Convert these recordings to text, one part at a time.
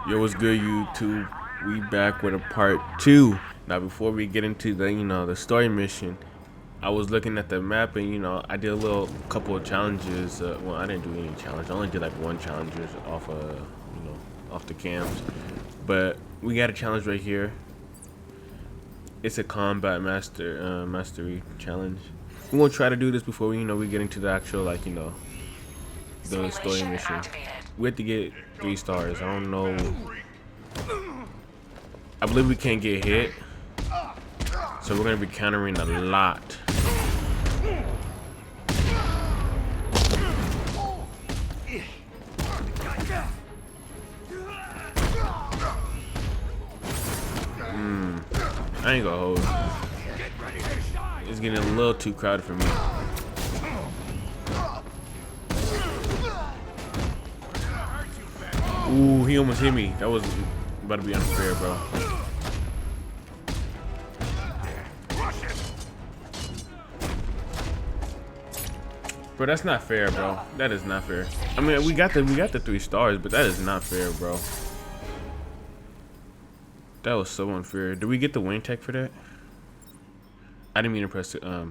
Yo, what's good, YouTube? We back with a part two. Now, before we get into the story mission, I was looking at the map and I did a little couple of challenges. Well, I didn't do any challenge. I only did like one challenge off off the cams. But we got a challenge right here. It's a combat mastery challenge. We won't try to do this before we get into the actual the story mission. We have to get 3 stars. I don't know. I believe we can't get hit, so we're gonna be countering a lot. I ain't gonna hold. It's getting a little too crowded for me. Ooh, he almost hit me. That was about to be unfair, bro. Bro, that's not fair, bro. That is not fair. I mean, we got the 3 stars, but that is not fair, bro. That was so unfair. Did we get the wing tech for that? I didn't mean to press it. I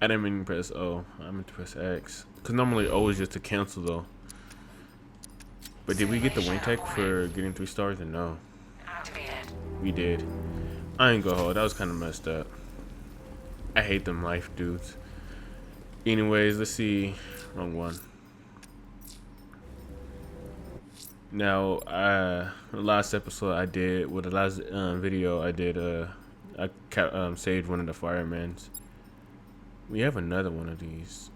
didn't mean to press O. I meant to press X. Cause normally O is just to cancel though. But did we get the wing tech for getting 3 stars or no? We did. I ain't gonna hold. That was kind of messed up. I hate them life dudes. Anyways, let's see. Wrong one. Now, the last episode I did, with the last video I did, I saved one of the firemen's. We have another one of these.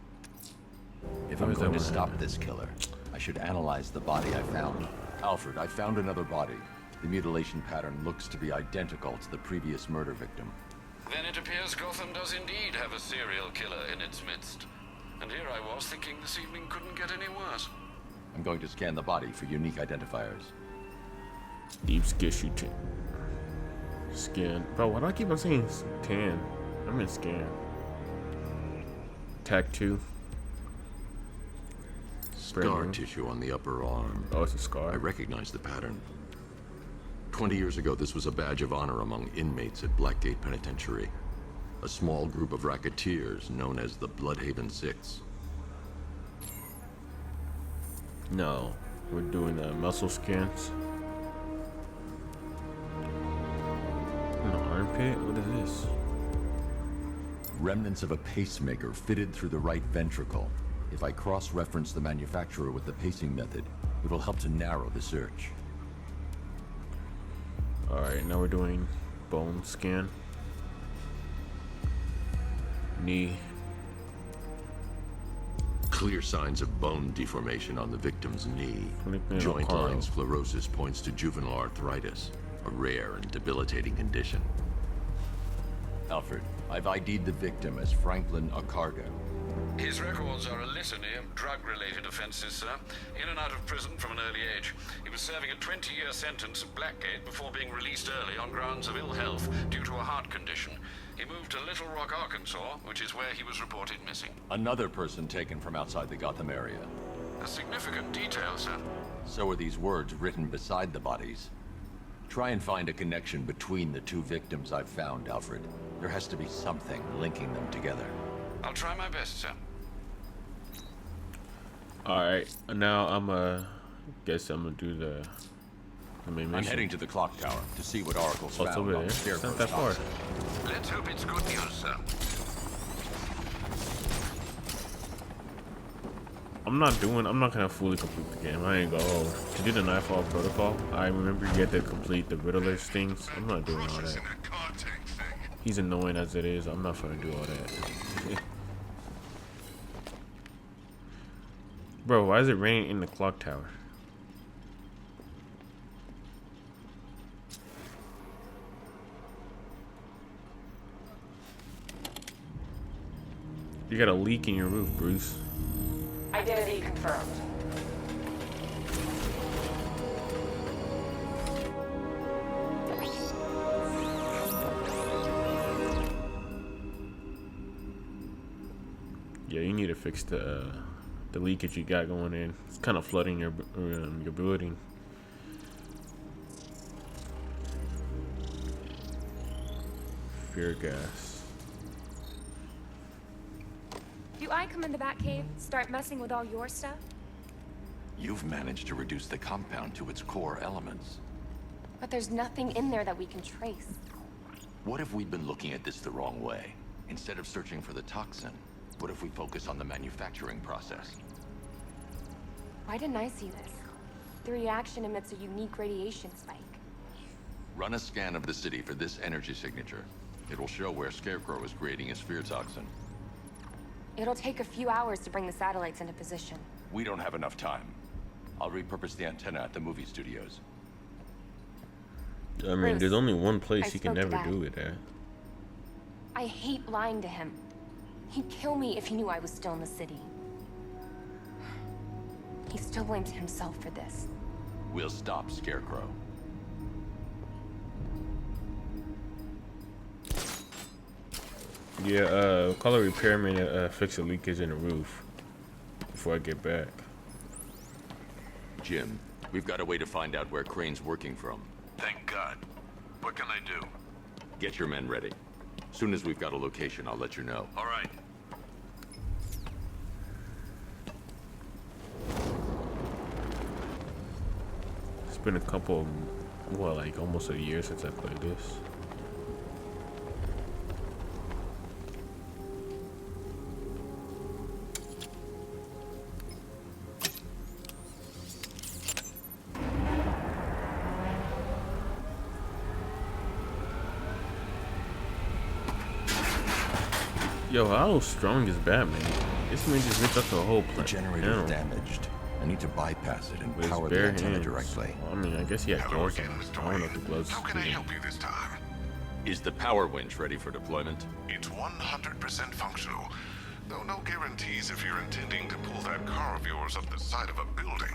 If I'm going to stop this killer, I should analyze the body I found. Alfred, I found another body. The mutilation pattern looks to be identical to the previous murder victim. Then it appears Gotham does indeed have a serial killer in its midst. And here I was thinking this evening couldn't get any worse. I'm going to scan the body for unique identifiers. Deep scan. Scan. Bro, why do I keep on saying 10? I'm in scan. Tac 2. Scar tissue on the upper arm. Oh, it's a scar. I recognize the pattern. 20 years ago, this was a badge of honor among inmates at Blackgate Penitentiary. A small group of racketeers known as the Bloodhaven Six. No, we're doing muscle scans. An armpit? What is this? Remnants of a pacemaker fitted through the right ventricle. If I cross-reference the manufacturer with the pacing method, it will help to narrow the search. Alright, now we're doing bone scan. Knee. Clear signs of bone deformation on the victim's knee. Joint line sclerosis points to juvenile arthritis, a rare and debilitating condition. Alfred, I've ID'd the victim as Franklin Accardo. His records are a litany of drug-related offenses, sir. In and out of prison from an early age. He was serving a 20-year sentence at Blackgate before being released early on grounds of ill health due to a heart condition. He moved to Little Rock, Arkansas, which is where he was reported missing. Another person taken from outside the Gotham area. A significant detail, sir. So are these words written beside the bodies. Try and find a connection between the 2 victims I've found, Alfred. There has to be something linking them together. I'll try my best, sir. Alright, now guess I'm gonna do the main mission. I'm heading to the clock tower to see what Oracle's Oh, it's found over on there. the It's not Scarecrow's that far. house. Let's hope it's good news, sir. I'm not gonna fully complete the game. I ain't gonna hold. To do the Nightfall Protocol, I remember you get to complete the Riddler's things. I'm not doing all that. He's annoying as it is. I'm not gonna do all that. Bro, why is it raining in the clock tower? You got a leak in your roof, Bruce. Identity confirmed. Yeah, you need to fix the leakage you got going in. It's kind of flooding your building. fear gas. Do I come in the Batcave, start messing with all your stuff? You've managed to reduce the compound to its core elements. But there's nothing in there that we can trace. What if we've been looking at this the wrong way? Instead of searching for the toxin, what if we focus on the manufacturing process? Why didn't I see this? The reaction emits a unique radiation spike. Run a scan of the city for this energy signature. It will show where Scarecrow is creating his fear toxin. It'll take a few hours to bring the satellites into position. We don't have enough time. I'll repurpose the antenna at the movie studios. I mean, Bruce, there's only one place I he can spoke to never Dad. do it at. I hate lying to him. He'd kill me if he knew I was still in the city. He still blames himself for this. We'll stop Scarecrow. Yeah, call a repairman to fix a leakage in the roof before I get back. Jim, we've got a way to find out where Crane's working from. Thank God. What can I do? Get your men ready. Soon as we've got a location, I'll let you know. All right. It's been a couple, well, like almost a year since I played this. Yo, how strong is Batman? This man just ripped up the whole The planet. generator's damaged. I need to bypass it and With his power the bare antenna hands. directly. Well, I mean, I guess he had Hello gloves again, on. Mr. I don't know if the Wayne. gloves. How can I suit him. help you this time? Is the power winch ready for deployment? It's 100% functional. Though no guarantees if you're intending to pull that car of yours up the side of a building.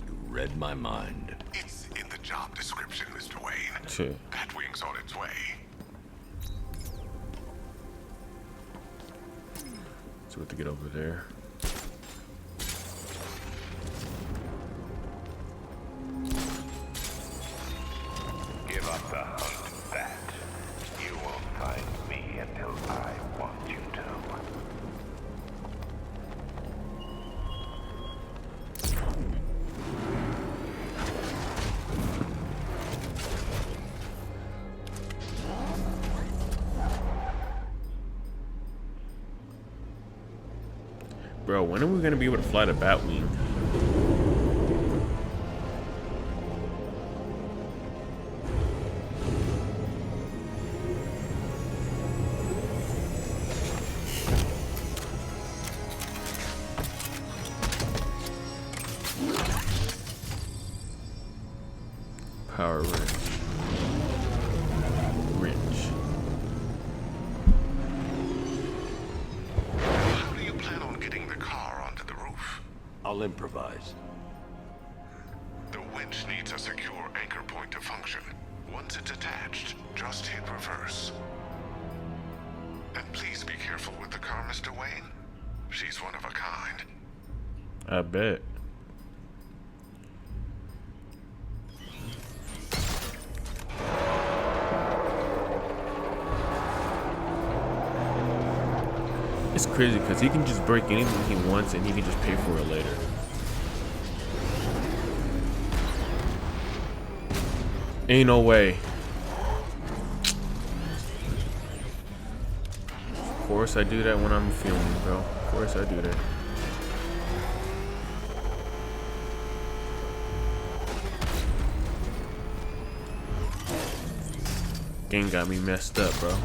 You read my mind. It's in the job description, Mr. Wayne. Shit. Batwing's on its way. So we have to get over there. Give up the hunt, Bat. You won't find me until I want you to. Bro, when are we gonna be able to fly the Batwing? Power wrench. How do you plan on getting the car onto the roof? I'll improvise. The winch needs a secure anchor point to function. Once it's attached, just hit reverse. And please be careful with the car, Mr. Wayne. She's one of a kind. I bet. It's crazy because he can just break anything he wants and he can just pay for it later. Ain't no way. Of course I do that when I'm filming, bro. Of course I do that. Game got me messed up, bro.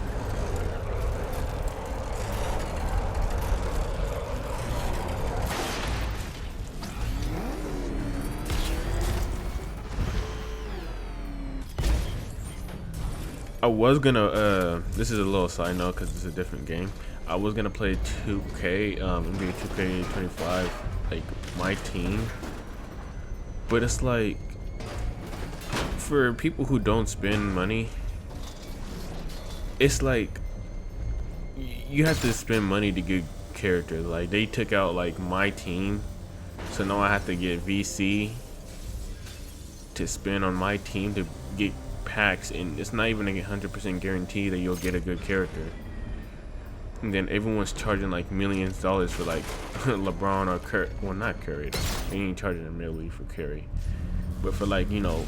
I was gonna, this is a little side note because it's a different game. I was gonna play 2K, NBA 2K25, like my team. But it's like, for people who don't spend money, it's like, you have to spend money to get characters. Like, they took out, like, my team. So now I have to get VC to spend on my team to get hacks, and it's not even a 100% guarantee that you'll get a good character. And then everyone's charging like millions of dollars for like LeBron or Curry. Well, not Curry. They ain't charging a million for Curry, but for like, you know,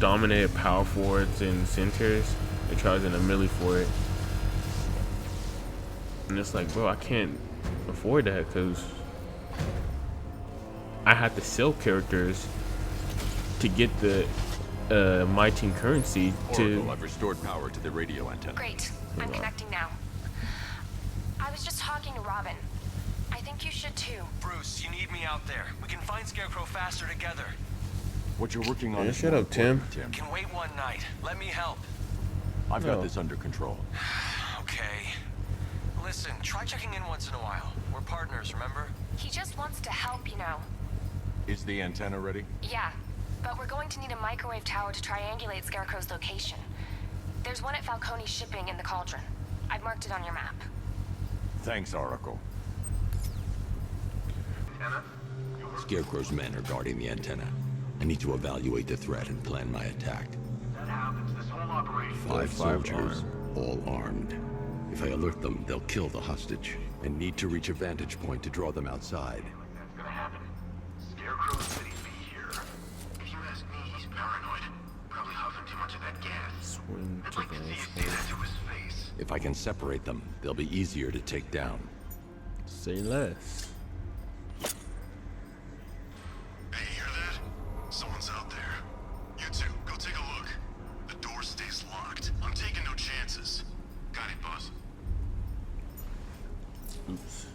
dominant power forwards and centers, they're charging a million for it. And it's like, bro, I can't afford that because I have to sell characters to get the my team currency to. Oracle, I've restored power to the radio antenna. Great. I'm connecting now. I was just talking to Robin. I think you should too. Bruce, you need me out there. We can find Scarecrow faster together. What you're working on Yeah, is shut more up, Tim. important, Can wait one night. Let me help. I've got No. this under control. Okay. Listen, try checking in once in a while. We're partners, remember? He just wants to help, you know. Is the antenna ready? Yeah, but we're going to need a microwave tower to triangulate Scarecrow's location. There's one at Falcone's shipping in the Cauldron. I've marked it on your map. Thanks, Oracle. Scarecrow's men are guarding the antenna. I need to evaluate the threat and plan my attack. Five soldiers, all armed. If I alert them, they'll kill the hostage. And need to reach a vantage point to draw them outside. That's gonna happen. Scarecrow said he'd be here. If you ask me, he's paranoid. Probably huffing too much of that gas. Swing I'd to like to see the it did to his face. If I can separate them, they'll be easier to take down. Say less. Hey, you hear that? Someone's out there. You two, go take a look. The door stays locked. I'm taking no chances. Got it, boss. Oops.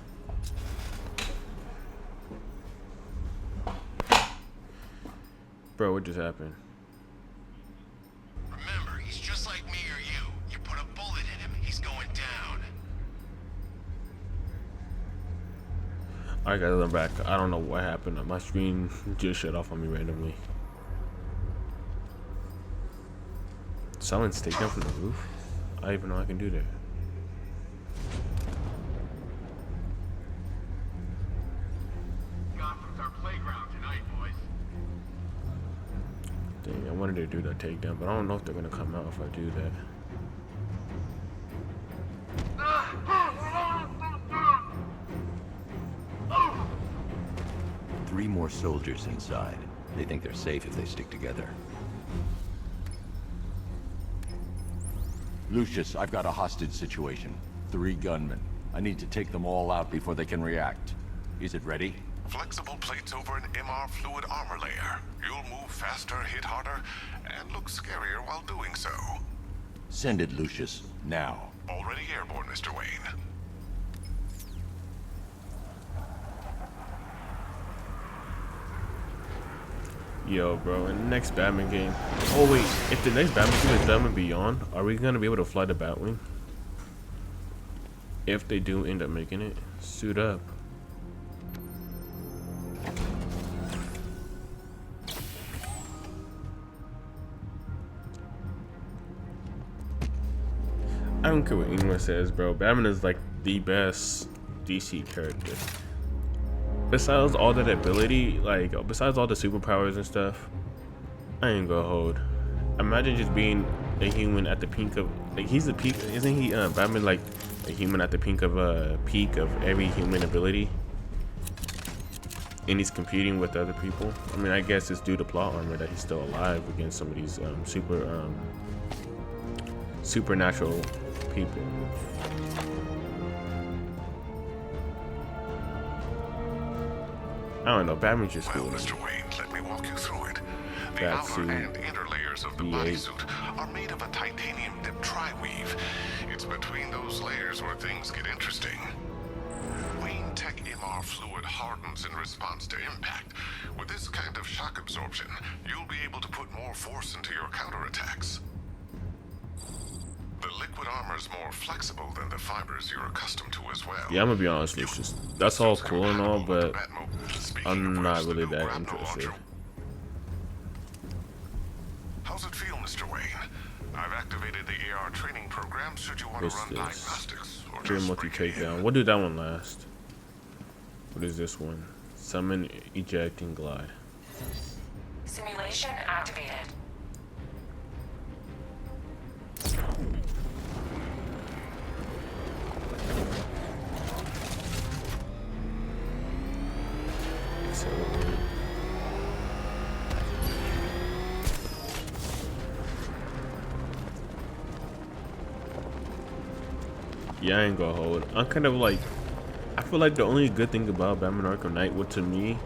Bro, what just happened? Remember, he's just like me or you. You put a bullet in him, he's going down. Alright guys, I'm back. I don't know what happened. My screen just shut off on me randomly. Silence takedown from the roof? I didn't even know I can do that. Gotham's our playground tonight, boys. Dang, I wanted to do that takedown, but I don't know if they're gonna come out if I do that. Three more soldiers inside. They think they're safe if they stick together. Lucius, I've got a hostage situation. 3 gunmen. I need to take them all out before they can react. Is it ready? Flexible plates over an MR fluid armor layer. You'll move faster, hit harder, and look scarier while doing so. Send it, Lucius. Now. Already airborne, Mr. Wayne. Yo, bro, in the next Batman game. Oh wait, if the next Batman game is Batman Beyond, are we gonna be able to fly the Batwing? If they do end up making it, suit up. I don't care what anyone says, bro. Batman is like the best DC character. Besides all that ability, like besides all the superpowers and stuff, I ain't gonna hold. Imagine just being a human at the peak of, like, he's the peak, isn't he? Batman like a human at the peak of every human ability, and he's competing with other people. I mean, I guess it's due to plot armor that he's still alive against some of these supernatural people. I don't know, Batman's just cool. Well, Mr. Wayne, let me walk you through it. The That outer suit, and inner layers of the V8. bodysuit are made of a titanium dip tri-weave. It's between those layers where things get interesting. Wayne Tech MR fluid hardens in response to impact. With this kind of shock absorption, you'll be able to put more force into your counterattacks. The liquid armor is more flexible than the fibers you're accustomed to as well. Yeah, I'm gonna be honest, Lucius. That's all cool and all, but I'm not really that interested. How's it feel, Mr. Wayne? I've activated the AR training program should you want What's to run this? diagnostics or Dream just multi break it in. takedown. We'll do that one last. What is this one? Summon, eject, and glide. Simulation activated. Yeah, I ain't gonna hold. I'm kind of like, I feel like the only good thing about Batman Arkham Knight, what to me,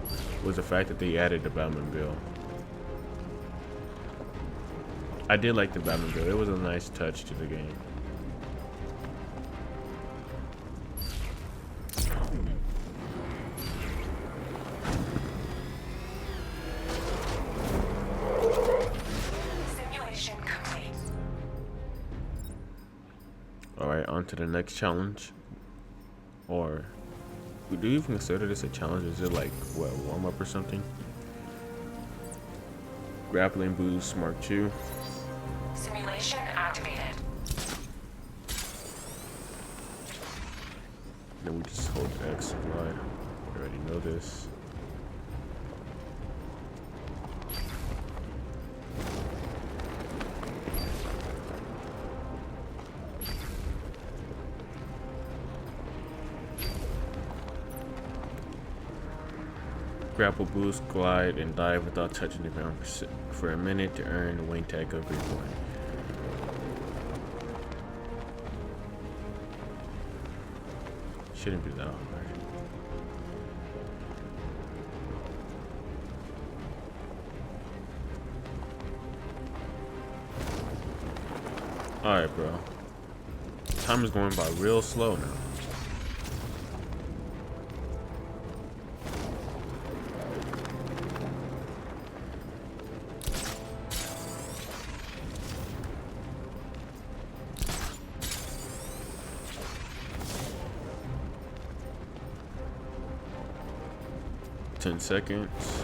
was the fact that they added the Batmobile. I did like the Batmobile. It was a nice touch to the game. Simulation complete. Alright, on to the next challenge. Or, do you even consider this a challenge? Is it like, what, warm up or something? Grappling boost, Mark II. Simulation activated. Then we just hold X to glide. I already know this. Grapple boost, glide, and dive without touching the ground for a minute to earn the wing tag upgrade point. Shouldn't be that hard. Alright, bro. Time is going by real slow now. Ten seconds.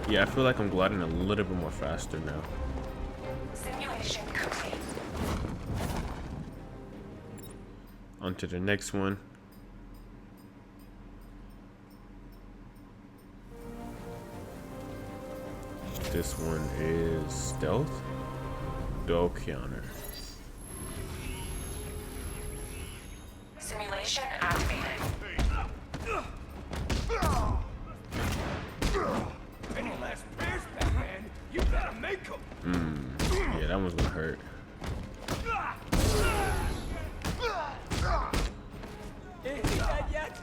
Yeah, I feel like I'm gliding a little bit more faster now. Simulation complete. On to the next one. This one is stealth. Dog counter. Simulation activated. Any last prayers, Batman? You gotta make them. Yeah, that one's gonna hurt. Ain't he dead yet?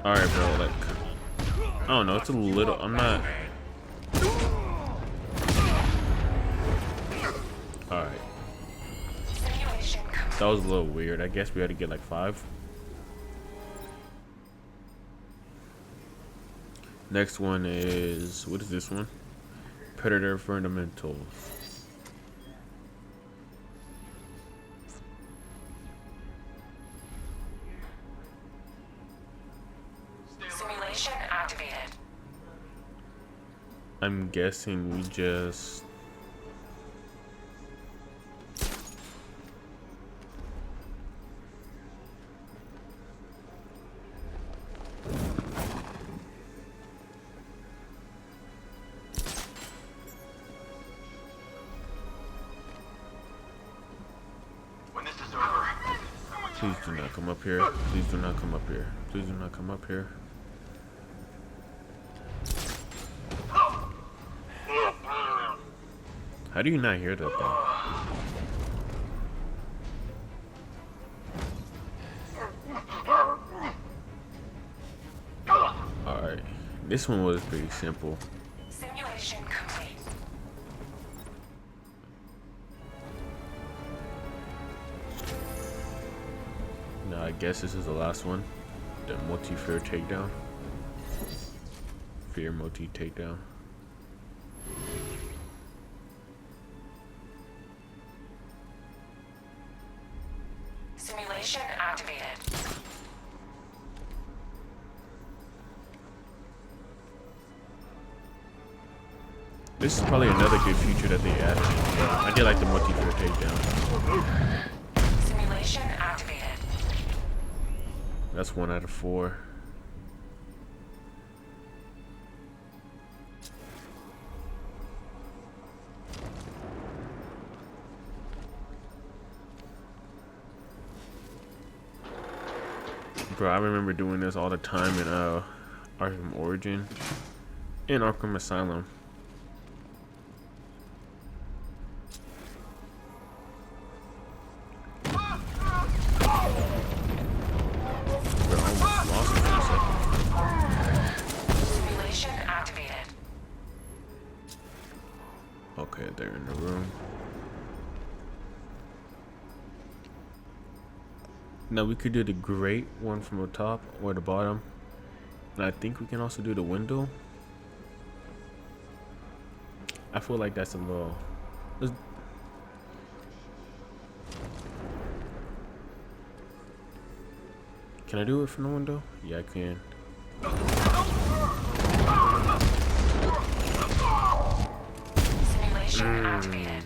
Alright, bro, like, I don't know, it's a little, I'm not. Alright. Simulation complete. That was a little weird. I guess we had to get like 5. Next one is, what is this one? Predator Fundamentals. Simulation activated. I'm guessing we just. When this is over, Please do not come up here. Please do not come up here. Please do not come up here. How do you not hear that though? Alright. This one was pretty simple. Simulation complete. Now I guess this is the last one. The multi-fear takedown. Fear multi-takedown. Simulation activated. This is probably another good feature that they added. I did like the multi-fear takedown. Simulation activated. That's 1 out of 4. Bro, I remember doing this all the time in Arkham Origin and Arkham Asylum. Bro, I almost lost it for a second. Simulation activated. Okay, they're in the room. Now we could do the grate one from the top or the bottom. And I think we can also do the window. I feel like that's a little... Can I do it from the window? Yeah, I can. Simulation activated.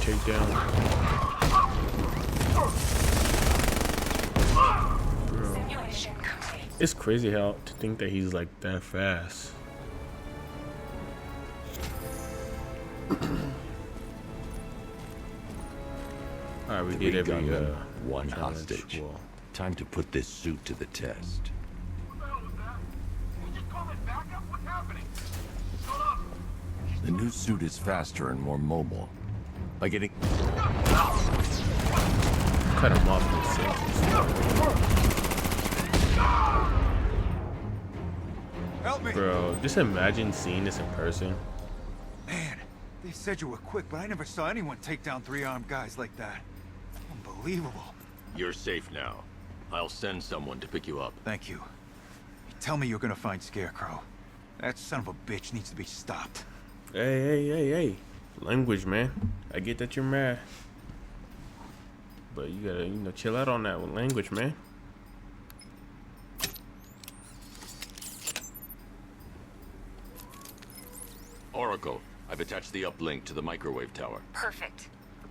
Take down. Bro. Simulation complete. It's crazy how to think that he's like that fast. Alright, we did every Gunman, one challenge. hostage. Well, Time to put this suit to the test. What the hell was that? Can you just call it backup? What's happening? Shut up! The new suit is faster and more mobile. By getting... cut him off in Help me! Bro, just imagine seeing this in person. Man, they said you were quick, but I never saw anyone take down 3 armed guys like that. Unbelievable. You're safe now. I'll send someone to pick you up. Thank you. Tell me you're gonna find Scarecrow. That son of a bitch needs to be stopped. Hey. Language, man. I get that you're mad. But you gotta, chill out on that language, man. Oracle, I've attached the uplink to the microwave tower. Perfect.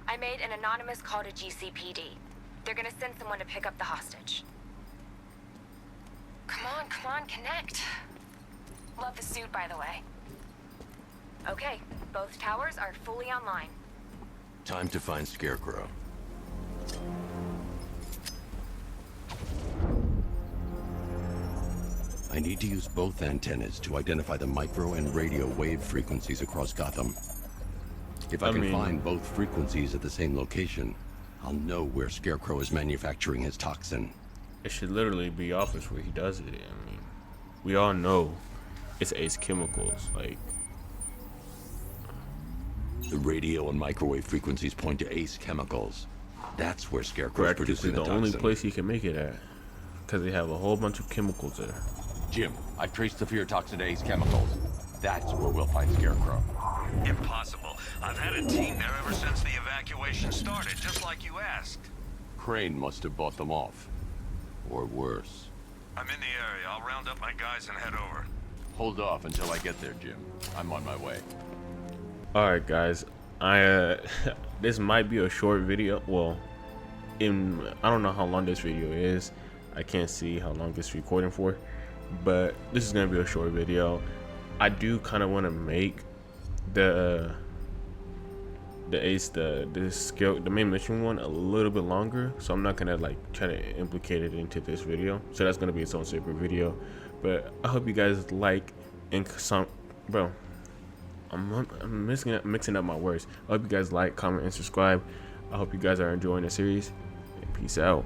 I made an anonymous call to GCPD. They're gonna send someone to pick up the hostage. Come on, connect. Love the suit, by the way. Okay, both towers are fully online. Time to find Scarecrow. I need to use both antennas to identify the micro and radio wave frequencies across Gotham. If I can find both frequencies at the same location, I'll know where Scarecrow is manufacturing his toxin. It should literally be office where he does it. I mean, we all know it's Ace Chemicals. Like, the radio and microwave frequencies point to Ace Chemicals. That's where Scarecrow is practically producing the the only toxin. place he can make it at, because they have a whole bunch of chemicals there. Jim, I've traced the fear toxin to Ace Chemicals. That's where we'll find Scarecrow. Impossible. I've had a team there ever since the evacuation started, just like you asked. Crane must have bought them off. Or worse. I'm in the area. I'll round up my guys and head over. Hold off until I get there, Jim. I'm on my way. All right, guys. This might be a short video. Well, I don't know how long this video is. I can't see how long it's recording for, but this is gonna be a short video. I do kind of want to make the main mission one a little bit longer, so I'm not gonna like try to implicate it into this video. So that's gonna be its own separate video. But I hope you guys like and bro. I'm mixing up my words. I hope you guys like, comment, and subscribe. I hope you guys are enjoying the series. And peace out.